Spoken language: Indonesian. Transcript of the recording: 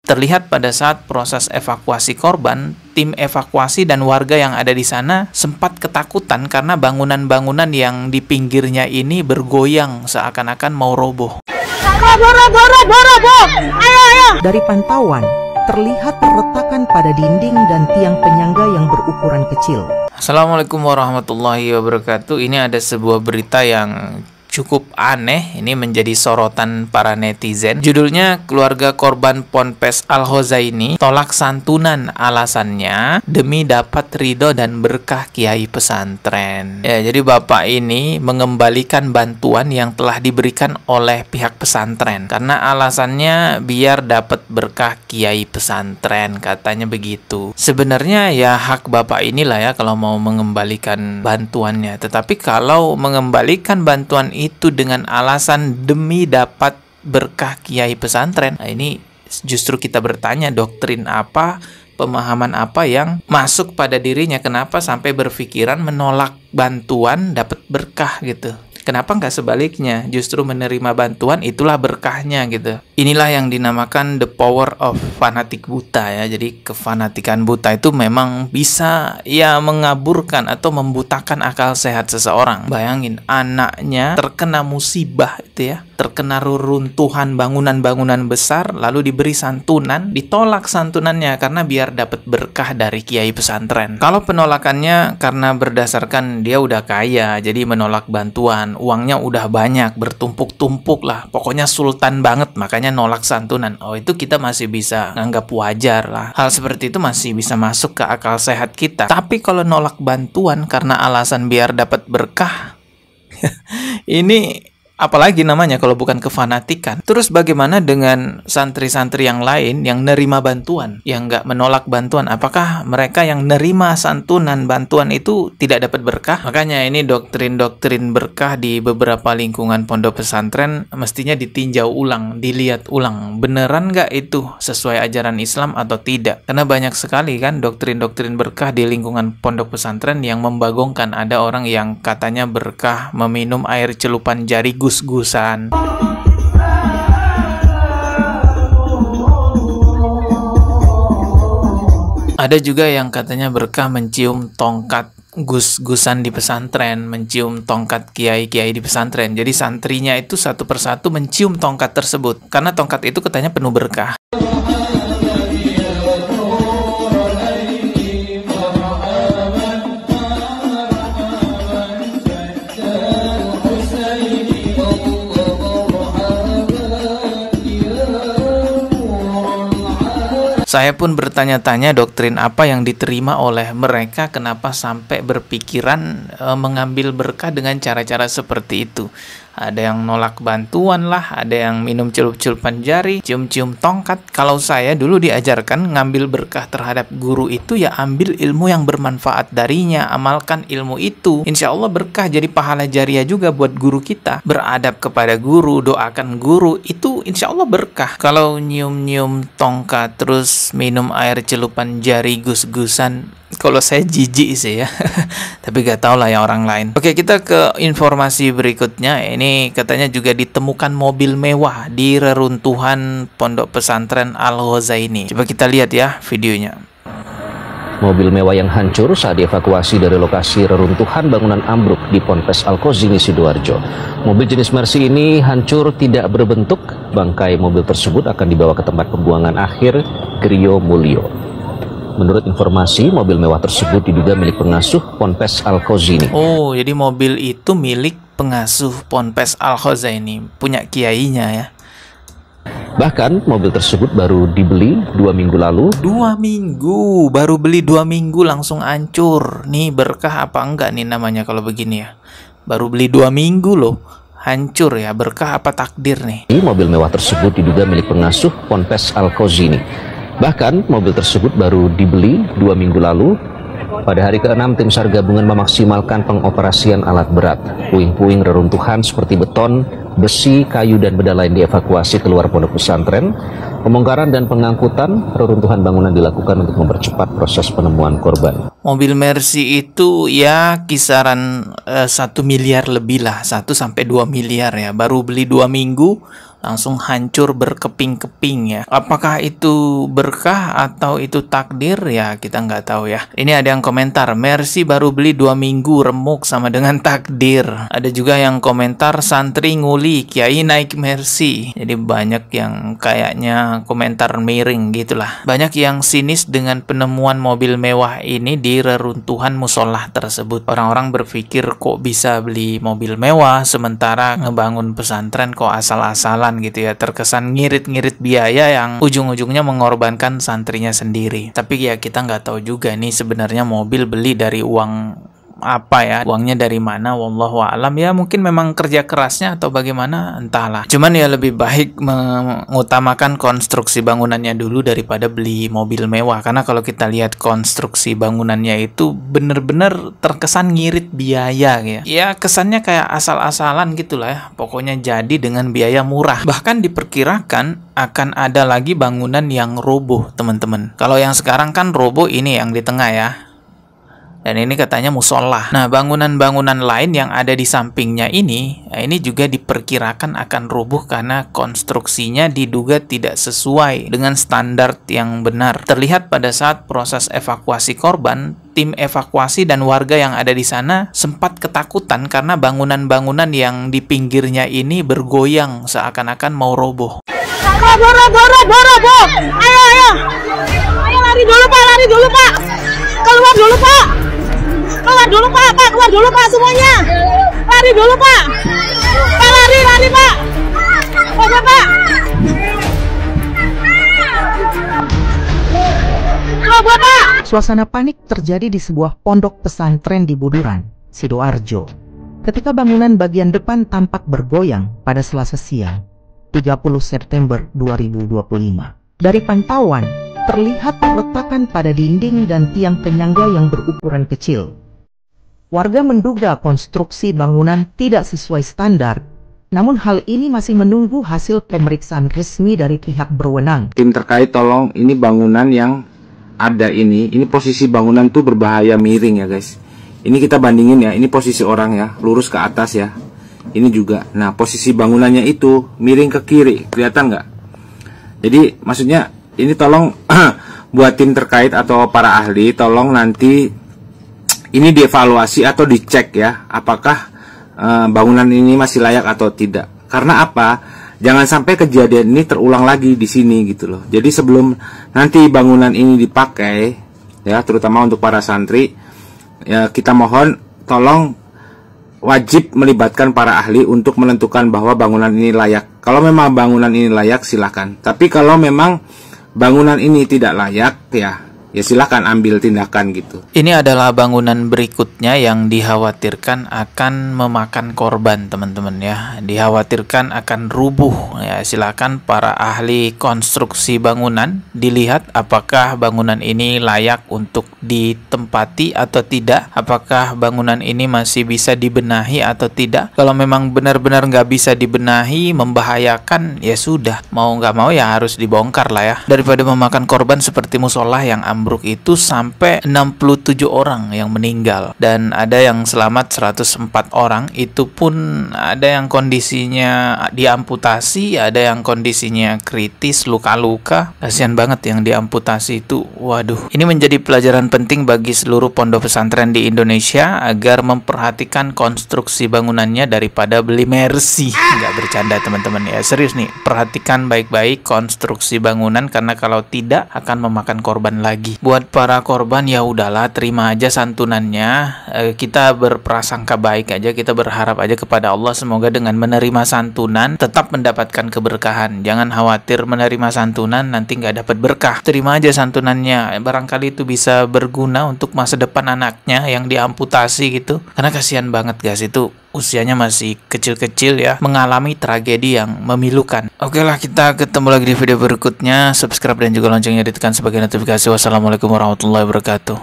Terlihat pada saat proses evakuasi korban, tim evakuasi dan warga yang ada di sana sempat ketakutan karena bangunan-bangunan yang di pinggirnya ini bergoyang seakan-akan mau roboh. Dari pantauan, terlihat retakan pada dinding dan tiang penyangga yang berukuran kecil. Assalamualaikum warahmatullahi wabarakatuh. Ini ada sebuah berita yang cukup aneh, ini menjadi sorotan para netizen. Judulnya, keluarga korban Ponpes Al-Hozaini tolak santunan, alasannya demi dapat ridho dan berkah kiai pesantren. Ya, jadi bapak ini mengembalikan bantuan yang telah diberikan oleh pihak pesantren karena alasannya biar dapat berkah kiai pesantren, katanya begitu. Sebenarnya ya hak bapak inilah ya kalau mau mengembalikan bantuannya, tetapi kalau mengembalikan bantuan itu dengan alasan demi dapat berkah kiai pesantren, nah ini justru kita bertanya doktrin apa, pemahaman apa yang masuk pada dirinya, kenapa sampai berpikiran menolak bantuan dapat berkah gitu. Kenapa nggak sebaliknya, justru menerima bantuan itulah berkahnya gitu. Inilah yang dinamakan the power of fanatik buta ya. Jadi kefanatikan buta itu memang bisa ya mengaburkan atau membutakan akal sehat seseorang. Bayangin anaknya terkena musibah itu ya, terkena reruntuhan bangunan-bangunan besar, lalu diberi santunan, ditolak santunannya karena biar dapat berkah dari kiai pesantren. Kalau penolakannya karena berdasarkan dia udah kaya, jadi menolak bantuan, uangnya udah banyak, bertumpuk-tumpuk lah, pokoknya sultan banget, makanya nolak santunan. Oh, itu kita masih bisa nganggap wajar lah. Hal seperti itu masih bisa masuk ke akal sehat kita. Tapi kalau nolak bantuan karena alasan biar dapat berkah, ini apalagi namanya kalau bukan kefanatikan. Terus bagaimana dengan santri-santri yang lain yang nerima bantuan, yang nggak menolak bantuan? Apakah mereka yang nerima santunan bantuan itu tidak dapat berkah? Makanya ini doktrin-doktrin berkah di beberapa lingkungan pondok pesantren mestinya ditinjau ulang, dilihat ulang. Beneran nggak itu sesuai ajaran Islam atau tidak? Karena banyak sekali kan doktrin-doktrin berkah di lingkungan pondok pesantren yang membagongkan. Ada orang yang katanya berkah meminum air celupan jari gus-gusan. Ada juga yang katanya berkah mencium tongkat gus-gusan di pesantren, mencium tongkat kiai-kiai di pesantren. Jadi santrinya itu satu persatu mencium tongkat tersebut karena tongkat itu katanya penuh berkah. Saya pun bertanya-tanya doktrin apa yang diterima oleh mereka, kenapa sampai berpikiran mengambil berkah dengan cara-cara seperti itu. Ada yang nolak bantuan lah, ada yang minum celup-celupan jari, cium-cium tongkat. Kalau saya dulu diajarkan ngambil berkah terhadap guru itu ya ambil ilmu yang bermanfaat darinya, amalkan ilmu itu. Insya Allah berkah, jadi pahala jariah juga buat guru kita. Beradab kepada guru, doakan guru, itu insya Allah berkah. Kalau nyium-nyium tongkat, terus minum air celupan jari gus-gusan, kalau saya jijik sih ya. Tapi gak tau lah ya orang lain. Oke, kita ke informasi berikutnya. Ini katanya juga ditemukan mobil mewah di reruntuhan pondok pesantren Al-Hozaini. Coba kita lihat ya videonya. Mobil mewah yang hancur saat dievakuasi dari lokasi reruntuhan bangunan ambruk di Ponpes Al-Hozaini Sidoarjo. Mobil jenis Mercy ini hancur tidak berbentuk. Bangkai mobil tersebut akan dibawa ke tempat pembuangan akhir Griyo Mulyo. Menurut informasi, mobil mewah tersebut diduga milik pengasuh Ponpes Al-Hozaini. Oh, jadi mobil itu milik pengasuh Ponpes Al-Hozaini, punya kiainya ya. Bahkan mobil tersebut baru dibeli 2 minggu lalu. 2 minggu, baru beli 2 minggu langsung hancur. Nih berkah apa enggak nih namanya kalau begini ya? Baru beli 2 minggu loh, hancur ya, berkah apa takdir nih? Mobil mewah tersebut diduga milik pengasuh Ponpes Al-Hozaini. Bahkan mobil tersebut baru dibeli 2 minggu lalu. Pada hari ke-6, tim SAR gabungan memaksimalkan pengoperasian alat berat. Puing-puing reruntuhan seperti beton, besi, kayu, dan benda lain dievakuasi keluar pondok pesantren. Pembongkaran dan pengangkutan reruntuhan bangunan dilakukan untuk mempercepat proses penemuan korban. Mobil Mercy itu ya kisaran 1 miliar lebih lah, 1 sampai 2 miliar ya. Baru beli 2 minggu, langsung hancur berkeping-keping ya. Apakah itu berkah atau itu takdir ya, kita nggak tahu ya. Ini ada yang komentar, Mercy baru beli 2 minggu remuk sama dengan takdir. Ada juga yang komentar, santri nguli kiai naik Mercy. Jadi banyak yang kayaknya komentar miring gitulah. Banyak yang sinis dengan penemuan mobil mewah ini di reruntuhan musola tersebut. Orang-orang berpikir kok bisa beli mobil mewah sementara ngebangun pesantren kok asal-asalan gitu ya, terkesan ngirit-ngirit biaya yang ujung-ujungnya mengorbankan santrinya sendiri. Tapi ya kita nggak tahu juga nih sebenarnya mobil beli dari uang apa ya, uangnya dari mana, wallahu a'lam ya, mungkin memang kerja kerasnya atau bagaimana, entahlah. Cuman ya lebih baik mengutamakan konstruksi bangunannya dulu daripada beli mobil mewah, karena kalau kita lihat konstruksi bangunannya itu bener-bener terkesan ngirit biaya ya. Ya kesannya kayak asal-asalan gitulah ya, pokoknya jadi dengan biaya murah. Bahkan diperkirakan akan ada lagi bangunan yang roboh teman-teman. Kalau yang sekarang kan roboh ini yang di tengah ya, dan ini katanya musola. Nah, bangunan-bangunan lain yang ada di sampingnya ini juga diperkirakan akan rubuh karena konstruksinya diduga tidak sesuai dengan standar yang benar. Terlihat pada saat proses evakuasi korban, tim evakuasi dan warga yang ada di sana sempat ketakutan karena bangunan-bangunan yang di pinggirnya ini bergoyang seakan-akan mau roboh. Roboh! Ayo! Ayo lari dulu Pak! Keluar dulu Pak! Keluar dulu Pak semuanya. Lari dulu Pak. Lari Pak. Oke Pak. Coba Pak. Suasana panik terjadi di sebuah pondok pesantren di Buduran, Sidoarjo. Ketika bangunan bagian depan tampak bergoyang pada Selasa siang, 30 September 2025. Dari pantauan, terlihat retakan pada dinding dan tiang penyangga yang berukuran kecil. Warga menduga konstruksi bangunan tidak sesuai standar, namun hal ini masih menunggu hasil pemeriksaan resmi dari pihak berwenang. Tim terkait tolong, ini bangunan yang ada ini posisi bangunan tuh berbahaya miring ya guys. Ini kita bandingin ya, ini posisi orang ya, lurus ke atas ya. Ini juga, nah posisi bangunannya itu miring ke kiri, kelihatan nggak? Jadi maksudnya ini tolong buat tim terkait atau para ahli, tolong nanti ini dievaluasi atau dicek ya, apakah bangunan ini masih layak atau tidak. Karena apa? Jangan sampai kejadian ini terulang lagi di sini gitu loh. Jadi sebelum nanti bangunan ini dipakai ya, terutama untuk para santri ya, kita mohon tolong wajib melibatkan para ahli untuk menentukan bahwa bangunan ini layak. Kalau memang bangunan ini layak silahkan. Tapi kalau memang bangunan ini tidak layak ya silahkan ambil tindakan gitu. Ini adalah bangunan berikutnya yang dikhawatirkan akan memakan korban teman-teman ya. Dikhawatirkan akan rubuh ya. Silakan para ahli konstruksi bangunan dilihat apakah bangunan ini layak untuk ditempati atau tidak. Apakah bangunan ini masih bisa dibenahi atau tidak. Kalau memang benar-benar nggak bisa dibenahi, membahayakan, ya sudah, mau nggak mau ya harus dibongkar lah ya. Daripada memakan korban seperti musola yang ambruk itu sampai 67 orang yang meninggal dan ada yang selamat 104 orang. Itu pun ada yang kondisinya diamputasi, ada yang kondisinya kritis, luka-luka. Kasihan banget yang diamputasi itu. Waduh, ini menjadi pelajaran penting bagi seluruh pondok pesantren di Indonesia agar memperhatikan konstruksi bangunannya daripada beli Mercy. Nggak bercanda teman-teman ya, serius nih, perhatikan baik-baik konstruksi bangunan karena kalau tidak akan memakan korban lagi. Buat para korban ya udahlah, terima aja santunannya. Kita berprasangka baik aja, kita berharap aja kepada Allah semoga dengan menerima santunan tetap mendapatkan keberkahan. Jangan khawatir menerima santunan nanti nggak dapat berkah. Terima aja santunannya, barangkali itu bisa berguna untuk masa depan anaknya yang diamputasi gitu. Karena kasihan banget guys, itu usianya masih kecil-kecil ya, mengalami tragedi yang memilukan. Oke lah, kita ketemu lagi di video berikutnya. Subscribe dan juga loncengnya ditekan sebagai notifikasi. Wassalamualaikum warahmatullahi wabarakatuh.